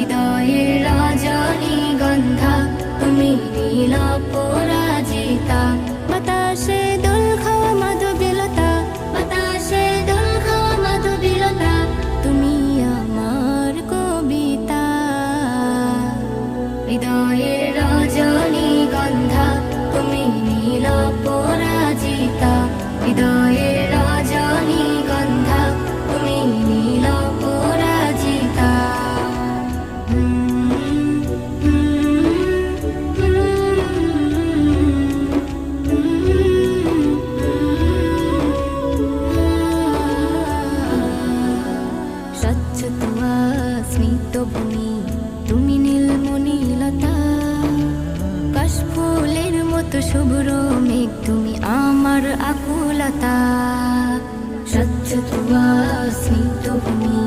হৃদয়ের রজনীগন্ধা তুমি নীল পরাজিতা। বাতাসে দোল খাওয়া মাধবীলতা, বাতাসে দোল খাওয়া মাধবীলতা, তুমি আমার কবিতা। হৃদয়ের রজনীগন্ধা তুমি নীল পরাজিতা, হৃদয়ের রজনীগন্ধা তুমি নীল পরাজিতা। স্বচ্ছ তুয়া স্মিত ভূমি তুমি নীলমণিলতা, কাশফুলের মতো শুভ্র মেঘ তুমি আমার আকুলতা। স্বচ্ছ তুয়া স্মিত ভূমি